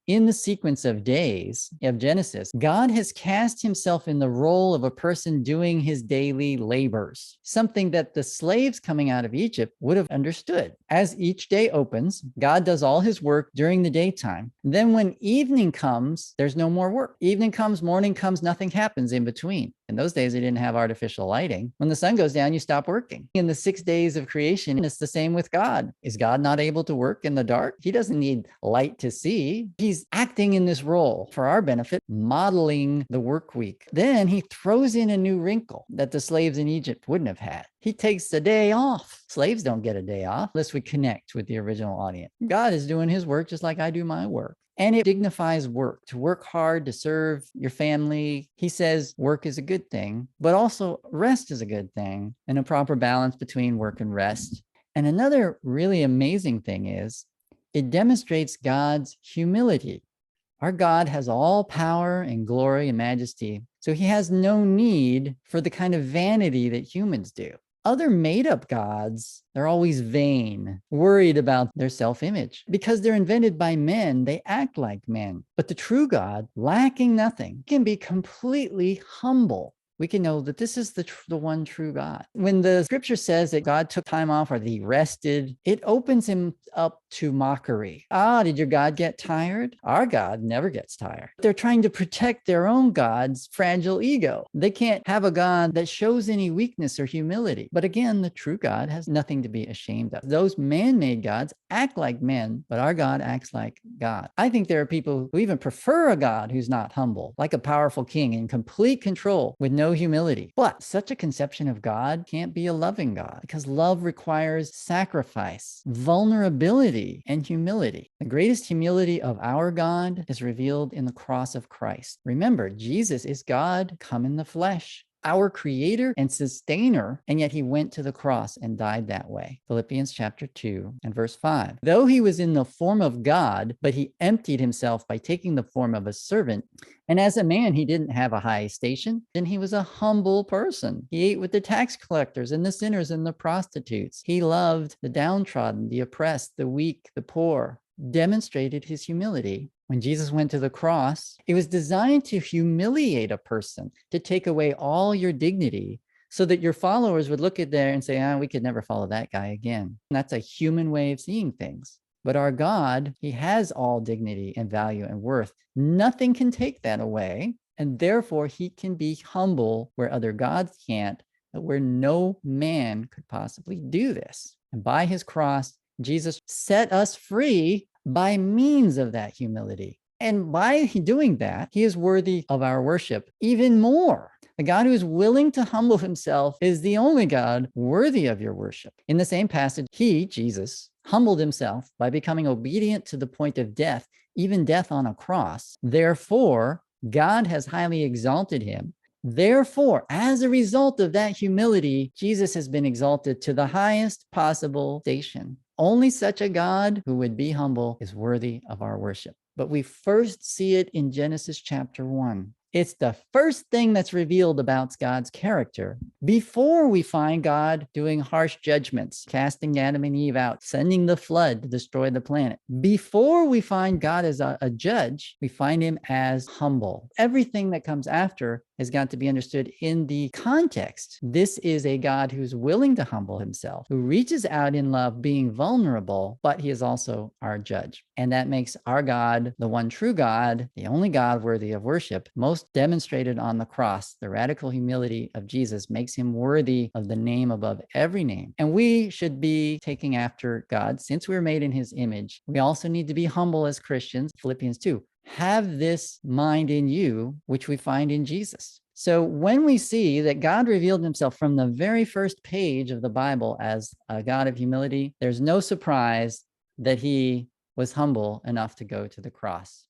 in the sequence of days of Genesis, God has cast himself in the role of a person doing his daily labors, something that the slaves coming out of Egypt would have understood. As each day opens, God does all his work during the daytime. Then when evening comes, there's no more work. Evening comes, morning comes, nothing happens in between. In those days, they didn't have artificial lighting. When the sun goes down, you stop working. In the 6 days of creation, it's the same with God. Is God not able to work in the dark? He doesn't need light to see. He's acting in this role for our benefit, modeling the work week. Then he throws in a new wrinkle that the slaves in Egypt wouldn't have had. He takes a day off. Slaves don't get a day off unless we connect with the original audience. God is doing his work just like I do my work. And it dignifies work, to work hard, to serve your family. He says work is a good thing, but also rest is a good thing, and a proper balance between work and rest. And another really amazing thing is it demonstrates God's humility. Our God has all power and glory and majesty, so he has no need for the kind of vanity that humans do. Other made-up gods, they're always vain, worried about their self-image. Because they're invented by men, they act like men. But the true God, lacking nothing, can be completely humble. We can know that this is the one true God. When the scripture says that God took time off or that he rested, it opens him up to mockery. Did your God get tired? Our God never gets tired. They're trying to protect their own God's fragile ego. They can't have a God that shows any weakness or humility. But again, the true God has nothing to be ashamed of. Those man-made gods act like men, but our God acts like God. I think there are people who even prefer a God who's not humble, like a powerful king in complete control with no humility. But such a conception of God can't be a loving God, because love requires sacrifice, vulnerability, and humility. The greatest humility of our God is revealed in the cross of Christ. Remember, Jesus is God come in the flesh, our creator and sustainer, and yet he went to the cross and died that way. Philippians chapter 2 and verse 5. Though he was in the form of God, but he emptied himself by taking the form of a servant. And as a man, he didn't have a high station, and he was a humble person. He ate with the tax collectors and the sinners and the prostitutes. He loved the downtrodden, the oppressed, the weak, the poor, demonstrated his humility. When Jesus went to the cross, it was designed to humiliate a person, to take away all your dignity, so that your followers would look at there and say, we could never follow that guy again. And that's a human way of seeing things. But our God, he has all dignity and value and worth. Nothing can take that away. And therefore, he can be humble where other gods can't, but where no man could possibly do this. And by his cross, Jesus set us free by means of that humility. And by doing that, he is worthy of our worship even more. The God who is willing to humble himself is the only God worthy of your worship. In the same passage, he, Jesus, humbled himself by becoming obedient to the point of death, even death on a cross. Therefore, God has highly exalted him. Therefore, as a result of that humility, Jesus has been exalted to the highest possible station. Only such a God who would be humble is worthy of our worship. But we first see it in Genesis chapter 1. It's the first thing that's revealed about God's character before we find God doing harsh judgments, casting Adam and Eve out, sending the flood to destroy the planet. Before we find God as a judge, we find him as humble. Everything that comes after has got to be understood in the context. This is a God who's willing to humble himself, who reaches out in love, being vulnerable, but he is also our judge. And that makes our God, the one true God, the only God worthy of worship, most demonstrated on the cross. The radical humility of Jesus makes him worthy of the name above every name. And we should be taking after God. Since we're made in his image, we also need to be humble as Christians. Philippians 2. Have this mind in you, which we find in Jesus. So when we see that God revealed himself from the very first page of the Bible as a God of humility, there's no surprise that he was humble enough to go to the cross.